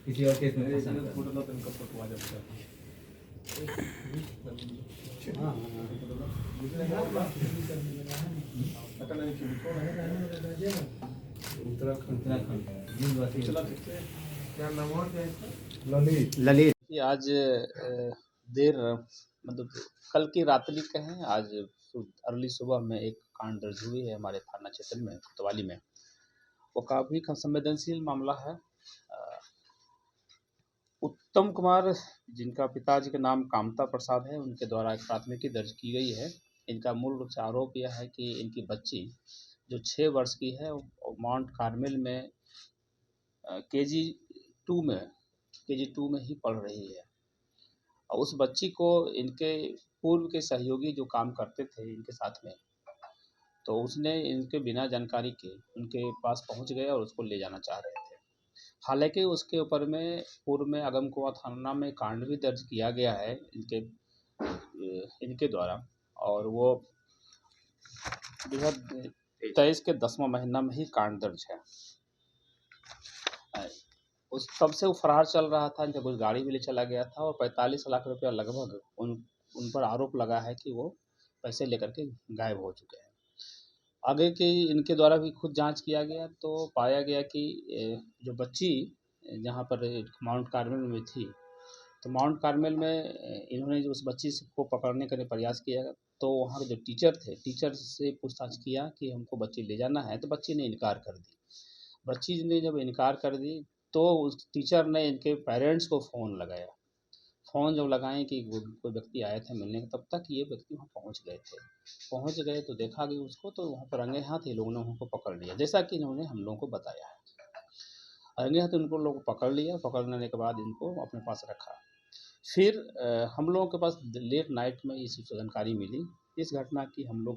किसी और केस में ललित आज देर मतलब कल की रात्रि के हैं। आज अर्ली सुबह में एक कांड दर्ज हुई है हमारे थाना क्षेत्र में कोतवाली में। वो काफ़ी संवेदनशील मामला है। उत्तम कुमार, जिनका पिताजी का नाम कामता प्रसाद है, उनके द्वारा एक प्राथमिकी दर्ज की गई है। इनका मूल रूप से आरोप यह है कि इनकी बच्ची जो 6 वर्ष की है माउंट कार्मेल में केजी 2 में ही पढ़ रही है। और उस बच्ची को इनके पूर्व के सहयोगी जो काम करते थे इनके साथ में, तो उसने इनके बिना जानकारी के उनके पास पहुंच गए और उसको ले जाना चाह रहे थे। हालांकि उसके ऊपर में पूर्व में अगमकुआं थाना में कांड भी दर्ज किया गया है इनके द्वारा, और वो 2023 के 10वां महीना में ही कांड दर्ज है। उस तब से वो फरार चल रहा था। इनका कुछ गाड़ी भी ले चला गया था और 45 लाख रुपया लगभग उन पर आरोप लगा है कि वो पैसे लेकर के गायब हो चुके हैं। आगे की इनके द्वारा भी खुद जांच किया गया तो पाया गया कि जो बच्ची जहां पर माउंट कार्मेल में थी, तो माउंट कार्मेल में इन्होंने जो उस बच्ची को पकड़ने का प्रयास किया, तो वहाँ के जो टीचर थे, टीचर से पूछताछ किया कि हमको बच्ची ले जाना है, तो बच्ची ने इनकार कर दी। बच्ची ने जब इनकार कर दी तो उस टीचर ने इनके पेरेंट्स को फ़ोन लगाया। फ़ोन जब लगाएं कि कोई व्यक्ति आए थे मिलने, तब तक ये व्यक्ति वहाँ पहुँच गए थे। पहुँच गए तो देखा गया उसको, तो वहाँ पर रंगे हाथ ये लोगों ने उनको पकड़ लिया, जैसा कि इन्होंने हम लोगों को बताया है। रंगे हाथ उनको लोग पकड़ लिया। पकड़ने के बाद इनको अपने पास रखा। फिर हम लोगों के पास लेट नाइट में इस जानकारी मिली। इस घटना की हम लोग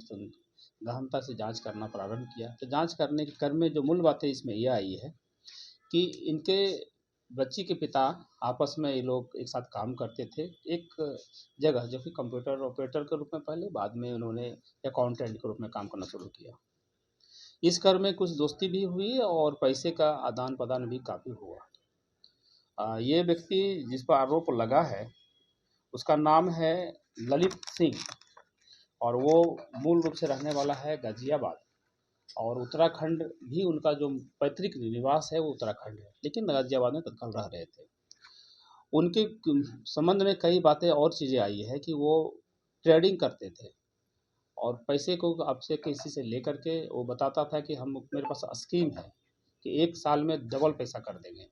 गहनता से जांच करना प्रारंभ किया। तो जांच करने के क्रम में जो मूल बातें इसमें यह आई है कि इनके बच्ची के पिता आपस में ये लोग एक साथ काम करते थे एक जगह, जो कि कंप्यूटर ऑपरेटर के रूप में, पहले बाद में उन्होंने अकाउंटेंट के रूप में काम करना शुरू किया। इस क्रम में कुछ दोस्ती भी हुई और पैसे का आदान प्रदान भी काफ़ी हुआ। ये व्यक्ति जिस पर आरोप लगा है उसका नाम है ललित सिंह और वो मूल रूप से रहने वाला है गाजियाबाद, और उत्तराखंड भी उनका जो पैतृक निवास है वो उत्तराखंड है, लेकिन गाजियाबाद में तत्काल रह रहे थे। उनके संबंध में कई बातें और चीज़ें आई है कि वो ट्रेडिंग करते थे और पैसे को आपसे किसी से लेकर के वो बताता था कि हम मेरे पास स्कीम है कि 1 साल में डबल पैसा कर देंगे।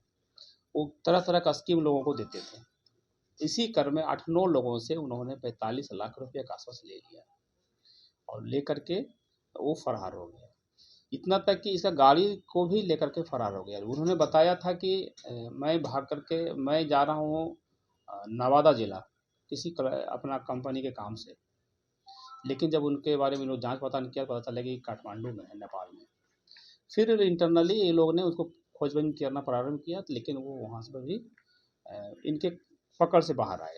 वो तरह तरह का स्कीम लोगों को देते थे। इसी क्रम में 8-9 लोगों से उन्होंने 45 लाख रुपये का आश्वासन ले लिया और लेकर के वो फरार हो गया। इतना तक कि इसका गाड़ी को भी लेकर के फरार हो गया। उन्होंने बताया था कि मैं भाग करके मैं जा रहा हूँ नवादा जिला किसी अपना कंपनी के काम से, लेकिन जब उनके बारे में लोग जांच पता नहीं किया, पता चला कि काठमांडू में है, नेपाल में। फिर इंटरनली ये लोग ने उसको खोजबीन करना प्रारंभ किया, लेकिन वो वहाँ से भी इनके पकड़ से बाहर आए।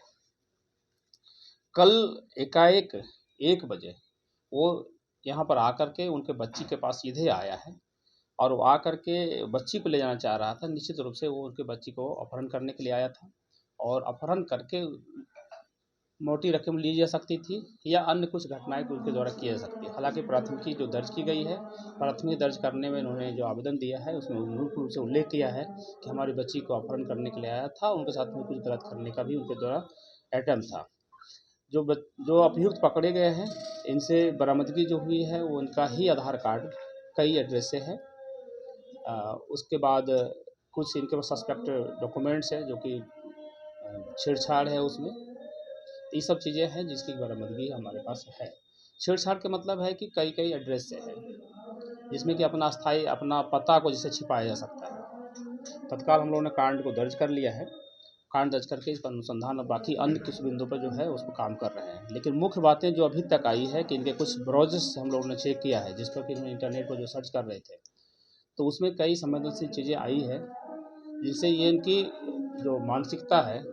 कल एकाएक 1 बजे वो यहाँ पर आकर के उनके बच्ची के पास सीधे आया है और वो आकर के बच्ची को ले जाना चाह रहा था। निश्चित रूप से वो उनके बच्ची को अपहरण करने के लिए आया था और अपहरण करके मोटी रकम ली जा सकती थी या अन्य कुछ घटनाएं उनके द्वारा की जा सकती है। हालांकि प्राथमिकी जो दर्ज की गई है, प्राथमिकी दर्ज करने में उन्होंने जो आवेदन दिया है उसमें मूल रूप से उल्लेख किया है कि हमारी बच्ची को अपहरण करने के लिए आया था, उनके साथ में कुछ गलत करने का भी उनके द्वारा अटेम्प्ट था। जो अभियुक्त पकड़े गए हैं, इनसे बरामदगी जो हुई है वो उनका ही आधार कार्ड कई एड्रेस से है। उसके बाद कुछ इनके पास सस्पेक्ट डॉक्यूमेंट्स है जो कि छेड़छाड़ है उसमें। ये सब चीज़ें हैं जिसकी बरामदगी हमारे पास है। छेड़छाड़ का मतलब है कि कई एड्रेस से है, जिसमें कि अपना पता को जिसे छिपाया जा सकता है। तत्काल हम लोगों ने कांड को दर्ज कर लिया है। कांड दर्ज करके इस पर अनुसंधान और बाकी अन्य किस बिंदु पर जो है उस पर काम कर रहे हैं। लेकिन मुख्य बातें जो अभी तक आई है कि इनके कुछ ब्राउज़र्स हम लोगों ने चेक किया है, जिस पर कि इन्होंने इंटरनेट पर जो सर्च कर रहे थे, तो उसमें कई संवेदनशील चीज़ें आई है, जिससे ये इनकी जो मानसिकता है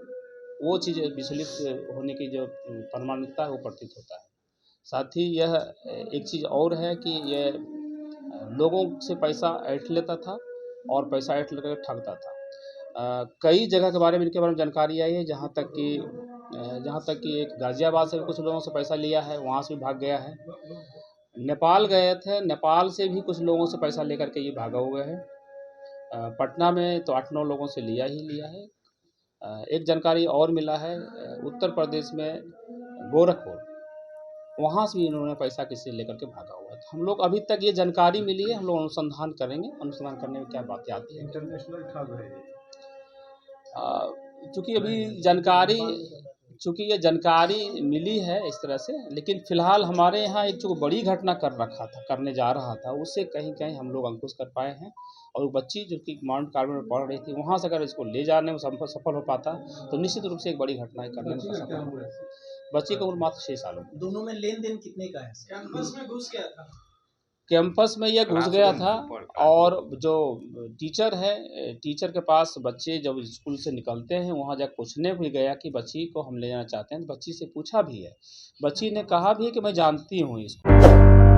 वो चीज़ विचलित होने की जो प्रामाणिकता है वो प्रतीत होता है। साथ ही यह एक चीज़ और है कि ये लोगों से पैसा ऐंठ लेता था और पैसा ऐंठ लेकर ठगता था। कई जगह के बारे में इनके बारे में जानकारी आई है, जहाँ तक कि एक गाज़ियाबाद से भी कुछ लोगों से पैसा लिया है, वहाँ से भी भाग गया है। नेपाल गए थे, नेपाल से भी कुछ लोगों से पैसा लेकर के ये भागा हुआ है। पटना में तो 8-9 लोगों से लिया ही लिया है। एक जानकारी और मिला है, उत्तर प्रदेश में गोरखपुर, वहाँ से भी इन्होंने पैसा किसी से लेकर के भागा हुआ है। तो हम लोग अभी तक ये जानकारी मिली है, हम लोग अनुसंधान करेंगे, अनुसंधान करने में क्या बातें आती हैं। इंटरनेशनल ठग है ये। चूँकि ये जानकारी मिली है इस तरह से, लेकिन फ़िलहाल हमारे यहाँ एक जो बड़ी घटना करने जा रहा था, उससे कहीं हम लोग अंकुश कर पाए हैं। और वो बच्ची जो कि माउंट कार्मेल में पढ़ रही थी, वहाँ से अगर इसको ले जाने में सफल हो पाता, तो निश्चित रूप से एक बड़ी घटना करने में सफल हो। बच्ची की उम्र मात्र 6 सालों की। दोनों में लेन-देन कितने का है? कैंपस में घुस गया था। कैंपस में यह घुस गया था, और जो टीचर है, टीचर के पास बच्चे जब स्कूल से निकलते हैं, वहाँ जाकर पूछने भी गया कि बच्ची को हम ले जाना चाहते हैं, तो बच्ची से पूछा भी है। बच्ची ने कहा भी है कि मैं जानती हूँ इसको।